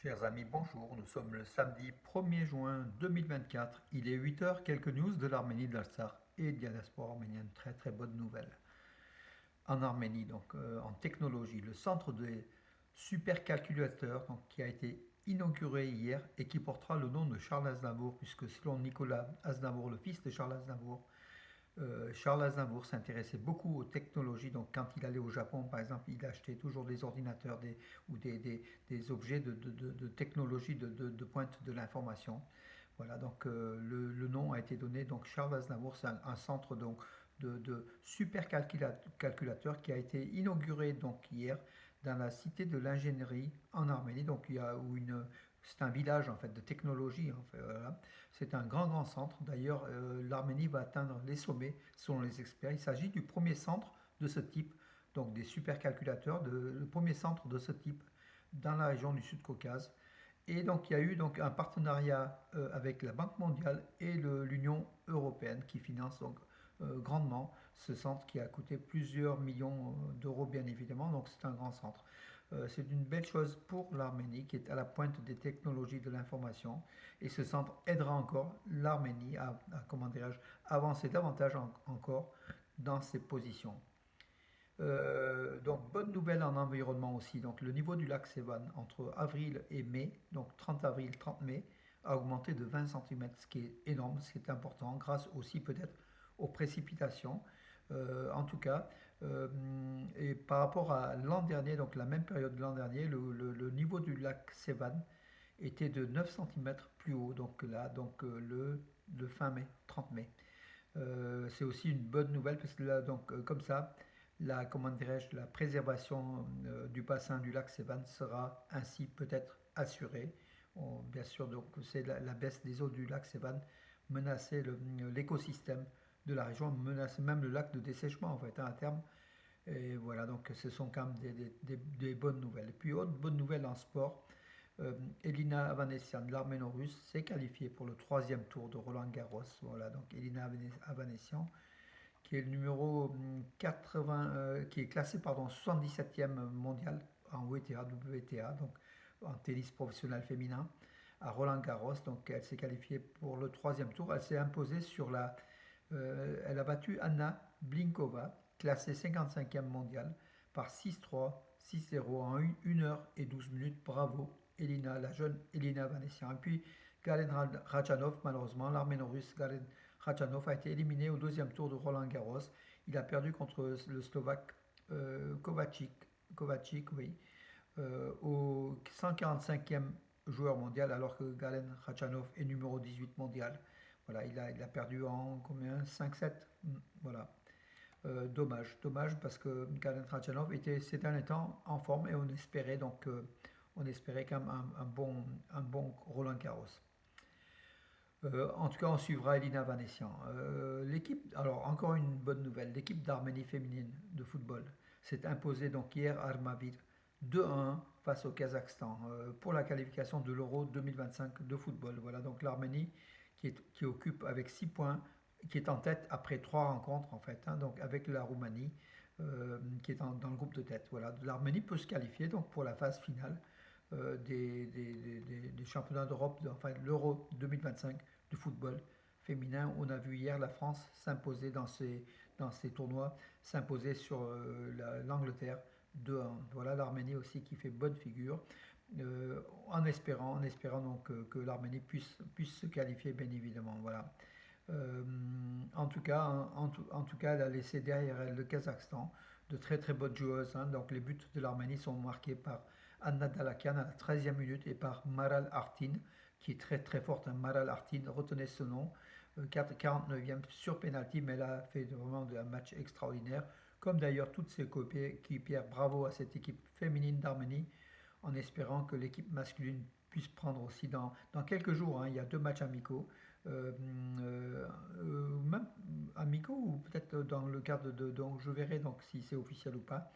Chers amis, bonjour. Nous sommes le samedi 1er juin 2024. Il est 8 heures. Quelques news de l'Arménie, de l'Artsakh et de la diaspora arménienne. Très très bonne nouvelle. En Arménie, en technologie, le centre des supercalculateurs qui a été inauguré hier et qui portera le nom de Charles Aznavour, puisque selon Nicolas Aznavour, le fils de Charles Aznavour s'intéressait beaucoup aux technologies. Donc, quand il allait au Japon, par exemple, il achetait toujours des ordinateurs ou des objets de technologie de pointe de l'information. Voilà, donc le nom a été donné. Donc, Charles Aznavour, c'est un centre de supercalculateur qui a été inauguré donc hier dans la cité de l'ingénierie en Arménie. Donc, il y a où c'est un village en fait de technologie. En fait, voilà. C'est un grand centre. D'ailleurs, l'Arménie va atteindre les sommets selon les experts. Il s'agit du premier centre de ce type, donc des supercalculateurs, le premier centre de ce type dans la région du Sud-Caucase. Et donc il y a eu donc un partenariat avec la Banque mondiale et l'Union européenne qui finance donc grandement ce centre qui a coûté plusieurs millions d'euros bien évidemment. Donc c'est un grand centre. C'est une belle chose pour l'Arménie qui est à la pointe des technologies de l'information et ce centre aidera encore l'Arménie comment dirais-je, avancer davantage encore dans ses positions. Donc bonne nouvelle en environnement aussi. Donc le niveau du lac Sévan entre avril et mai, donc 30 avril, 30 mai, a augmenté de 20 cm, ce qui est énorme, ce qui est important, grâce aussi peut-être aux précipitations. En tout cas, et par rapport à l'an dernier, donc la même période de l'an dernier, le niveau du lac Sévan était de 9 cm plus haut, donc là, le fin mai, 30 mai. C'est aussi une bonne nouvelle parce que là, donc, comme ça, comment dirais-je, la préservation du bassin du lac Sévan sera ainsi peut-être assurée. Bien sûr, donc c'est la baisse des eaux du lac Sévan menaçait l'écosystème de la région, menaçait même le lac de dessèchement en fait, hein, à terme. Et voilà, donc ce sont quand même des bonnes nouvelles. Et puis, autre bonne nouvelle en sport, Elina Avanesian de l'Arméno-Russe s'est qualifiée pour le troisième tour de Roland Garros. Voilà, donc Elina Avanesian, qui est le numéro 80, qui est classé pardon 77e mondial en WTA, donc en tennis professionnel féminin à Roland Garros. Donc elle s'est qualifiée pour le troisième tour. Elle s'est imposée elle a battu Anna Blinkova, classée 55e mondiale, par 6-3, 6-0 en 1 heure et 12 minutes. Bravo, Elina, la jeune Elina Vanessian. Et puis, Galen Rachanov, malheureusement, l'arméno-russe Galen Rachanov a été éliminé au deuxième tour de Roland Garros. Il a perdu contre le Slovaque Kovacic, oui, au 145e joueur mondial, alors que Galen Rachanov est numéro 18 mondial. Voilà, il a perdu en combien 5-7. Voilà. Dommage parce que Galen Trachanov était ces derniers temps en forme et on espérait quand même un bon Roland Garros. En tout cas, on suivra Elina Vanessian. L'équipe, alors encore une bonne nouvelle, l'équipe d'Arménie féminine de football s'est imposée donc hier à Armavir 2-1 face au Kazakhstan pour la qualification de l'Euro 2025 de football. Voilà donc l'Arménie qui occupe avec 6 points, qui est en tête après 3 rencontres en fait, hein, donc avec la Roumanie qui est dans le groupe de tête. Voilà, l'Arménie peut se qualifier donc pour la phase finale des championnats d'Europe, enfin l'Euro 2025 de football féminin. On a vu hier la France s'imposer dans ces tournois, s'imposer sur l'Angleterre 2-1. Voilà l'Arménie aussi qui fait bonne figure. En espérant donc que l'Arménie puisse se qualifier bien évidemment. Voilà. Euh, en tout cas, elle a laissé derrière elle le Kazakhstan, de très très bonnes joueuses, hein. Donc les buts de l'Arménie sont marqués par Anna Dalakian à la 13e minute et par Maral Artin, qui est très très forte, hein. Maral Artin, retenez ce nom, 49e sur penalty, mais elle a fait vraiment un match extraordinaire, comme d'ailleurs toutes ses coéquipières. Bravo à cette équipe féminine d'Arménie, en espérant que l'équipe masculine puisse prendre aussi dans quelques jours, hein. Il y a 2 matchs amicaux, euh, même amicaux ou peut-être dans le cadre donc je verrai donc si c'est officiel ou pas.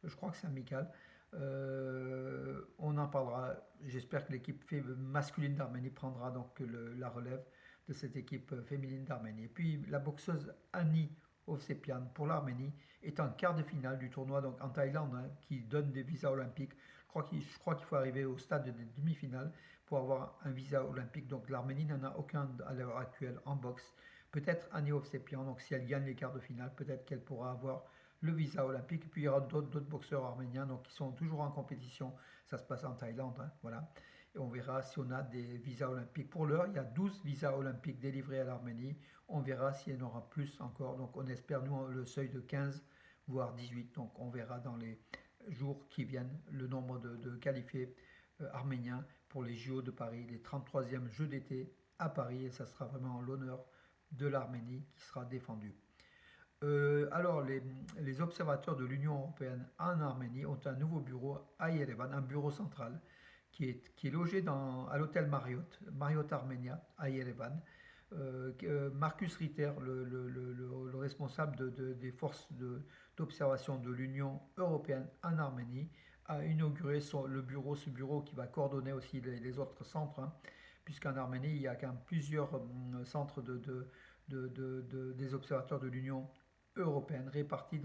Je crois que c'est amical. On en parlera. J'espère que l'équipe masculine d'Arménie prendra donc la relève de cette équipe féminine d'Arménie. Et puis la boxeuse Annie Ovsepian pour l'Arménie est en quart de finale du tournoi donc en Thaïlande, hein, qui donne des visas olympiques. Je je crois qu'il faut arriver au stade des demi-finales pour avoir un visa olympique. Donc l'Arménie n'en a aucun à l'heure actuelle en boxe. Peut-être Annie Ovsepian, donc si elle gagne les quarts de finale, peut-être qu'elle pourra avoir le visa olympique. Et puis il y aura d'autres boxeurs arméniens donc, qui sont toujours en compétition. Ça se passe en Thaïlande, hein, voilà. Et on verra si on a des visas olympiques. Pour l'heure, il y a 12 visas olympiques délivrés à l'Arménie. On verra s'il y en aura plus encore. Donc on espère, nous, le seuil de 15, voire 18. Donc on verra dans les jours qui viennent le nombre de qualifiés arméniens pour les JO de Paris, les 33e Jeux d'été à Paris. Et ça sera vraiment l'honneur de l'Arménie qui sera défendu. Alors, les observateurs de l'Union européenne en Arménie ont un nouveau bureau à Yerevan, un bureau central qui est logé à l'hôtel Marriott Armenia à Yerevan. Marcus Ritter, le responsable des forces d'observation de l'Union européenne en Arménie, a inauguré ce bureau qui va coordonner aussi les autres centres, hein, puisqu'en Arménie, il y a quand même plusieurs centres des observateurs de l'Union européenne répartis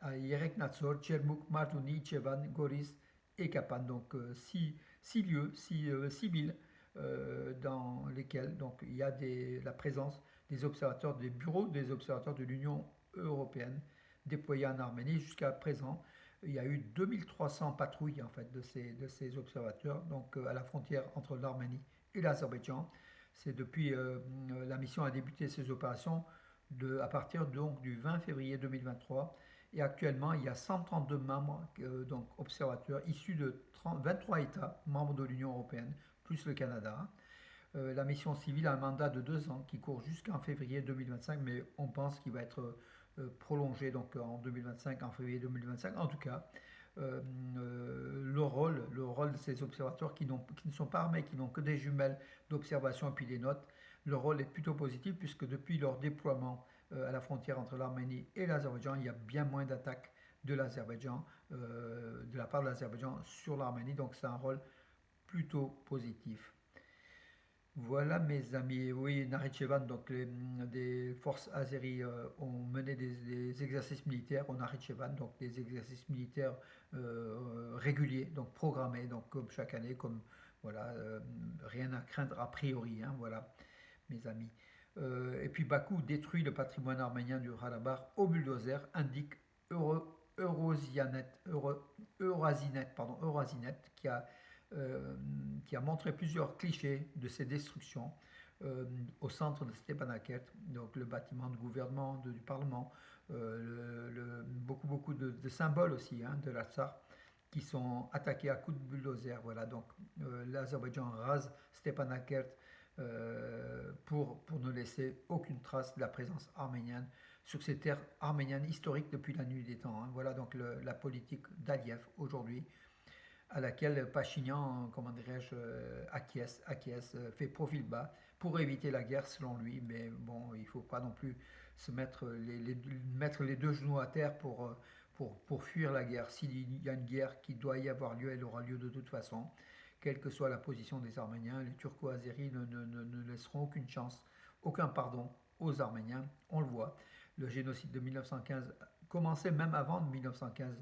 à Yereknatsor, Tchermouk, Martouni, Chevan, Goris et Kapan. Donc six lieux, six villes dans lesquelles donc, il y a la présence des observateurs, des bureaux des observateurs de l'Union européenne déployés en Arménie. Jusqu'à présent, il y a eu 2300 patrouilles en fait, de ces observateurs donc, à la frontière entre l'Arménie et l'Azerbaïdjan. C'est depuis la mission a débuté ses opérations à partir donc, du 20 février 2023. Et actuellement, il y a 132 membres, donc observateurs, issus de 23 États membres de l'Union européenne, plus le Canada. La mission civile a un mandat de 2 ans qui court jusqu'en février 2025, mais on pense qu'il va être prolongé donc, en 2025, en février 2025. En tout cas, le rôle de ces observateurs qui ne sont pas armés, qui n'ont que des jumelles d'observation et puis des notes, le rôle est plutôt positif puisque depuis leur déploiement à la frontière entre l'Arménie et l'Azerbaïdjan, il y a bien moins d'attaques de l'Azerbaïdjan, de la part de l'Azerbaïdjan sur l'Arménie, donc c'est un rôle plutôt positif. Voilà mes amis, oui, Nakhitchevan, donc des forces azéries ont mené des exercices militaires au Nakhitchevan, donc des exercices militaires réguliers, donc programmés, donc comme chaque année, comme voilà, rien à craindre a priori, hein, voilà mes amis. Et puis Bakou détruit le patrimoine arménien du Karabakh au bulldozer, indique Eurasianet, qui a montré plusieurs clichés de ces destructions au centre de Stepanakert, donc le bâtiment de gouvernement du Parlement, beaucoup de symboles aussi hein, de l'Artsakh qui sont attaqués à coups de bulldozer. Voilà, donc l'Azerbaïdjan rase Stepanakert pour ne laisser aucune trace de la présence arménienne sur ces terres arméniennes historiques depuis la nuit des temps. Hein. Voilà donc la politique d'Aliyev aujourd'hui, à laquelle Pachinian, comment dirais-je, acquiesce, fait profil bas pour éviter la guerre selon lui. Mais bon, il ne faut pas non plus se mettre les deux genoux à terre pour fuir la guerre. S'il y a une guerre qui doit y avoir lieu, elle aura lieu de toute façon. Quelle que soit la position des Arméniens, les Turco-Azéris ne laisseront aucune chance, aucun pardon aux Arméniens. On le voit. Le génocide de 1915 commençait même avant 1915,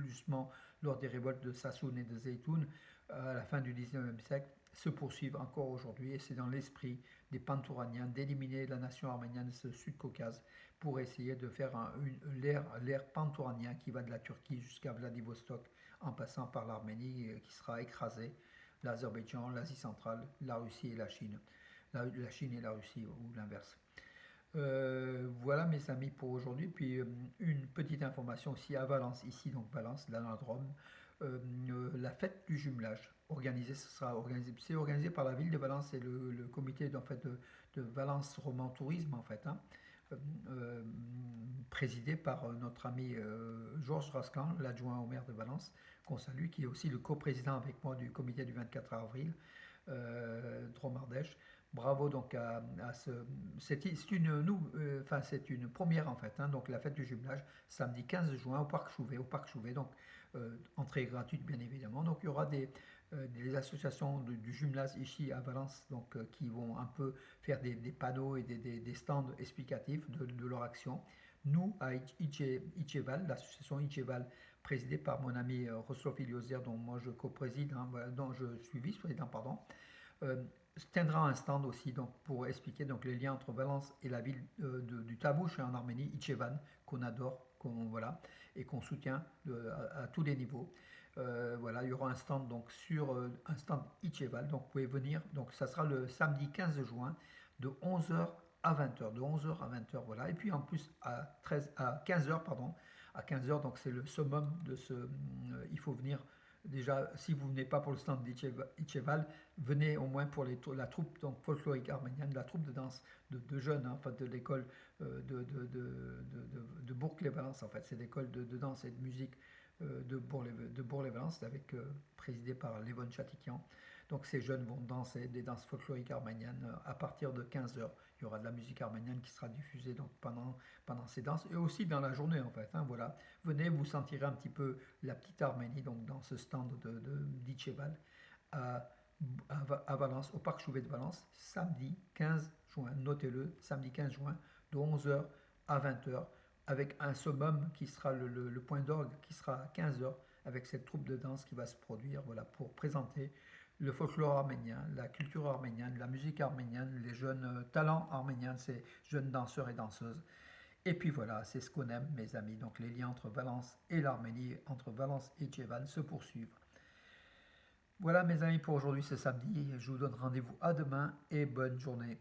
justement lors des révoltes de Sassoun et de Zeytoun à la fin du 19e siècle, se poursuivent encore aujourd'hui et c'est dans l'esprit des Pantouraniens d'éliminer la nation arménienne de ce Sud-Caucase pour essayer de faire l'ère pantouranien qui va de la Turquie jusqu'à Vladivostok en passant par l'Arménie qui sera écrasée, l'Azerbaïdjan, l'Asie centrale, la Russie et la Chine. La Chine et la Russie ou l'inverse. Voilà mes amis pour aujourd'hui. Puis une petite information aussi à Valence, ici donc Valence, dans la Drôme, la fête du jumelage c'est organisé par la ville de Valence et le comité en fait, de Valence Roman Tourisme en fait, hein, euh, présidé par notre ami Georges Rascan, l'adjoint au maire de Valence, qu'on salue, qui est aussi le coprésident avec moi du comité du 24 avril, Dromardèche. Bravo donc à ce. C'est une première en fait, hein, donc la fête du jumelage, samedi 15 juin au Parc Chouvet, donc entrée gratuite bien évidemment. Donc il y aura des associations du jumelage ici à Valence donc, qui vont un peu faire des panneaux et des stands explicatifs de leur action. nous, à Icheval, l'association Icheval, présidée par mon ami Rostov Iliozer, dont moi je co-préside, hein, voilà, dont je suis vice-président, pardon, euh, tiendra un stand aussi donc, pour expliquer donc, les liens entre Valence et la ville du Tabouche en Arménie, Ichevan, qu'on adore, voilà, et qu'on soutient à tous les niveaux. Voilà, il y aura un stand donc sur un stand Icheval, donc vous pouvez venir, donc ça sera le samedi 15 juin de 11h à 20h, de 11h à 20h, voilà, et puis en plus à 15h, pardon, à 15h, donc c'est le summum de ce, il faut venir. Déjà, si vous venez pas pour le stand d'Icheval, venez au moins pour la troupe donc, folklorique arménienne, la troupe de danse de jeunes, hein, enfin, de l'école de Bourg-les-Valences, en fait. C'est l'école de danse et de musique de Bourg-les-Valences, présidée par Lévon Chatikian. Donc ces jeunes vont danser des danses folkloriques arméniennes à partir de 15h. Il y aura de la musique arménienne qui sera diffusée donc, pendant ces danses et aussi dans la journée en fait. Hein, voilà. Venez, vous sentirez un petit peu la petite Arménie donc, dans ce stand d'Icheval à, à Valence, au parc Chouvet de Valence, samedi 15 juin. Notez-le, samedi 15 juin, de 11h à 20h, avec un summum qui sera le point d'orgue qui sera à 15h, avec cette troupe de danse qui va se produire voilà, pour présenter le folklore arménien, la culture arménienne, la musique arménienne, les jeunes talents arméniens, ces jeunes danseurs et danseuses. Et puis voilà, c'est ce qu'on aime, mes amis. Donc les liens entre Valence et l'Arménie, entre Valence et Djevan se poursuivent. Voilà, mes amis, pour aujourd'hui, c'est samedi. Je vous donne rendez-vous à demain et bonne journée.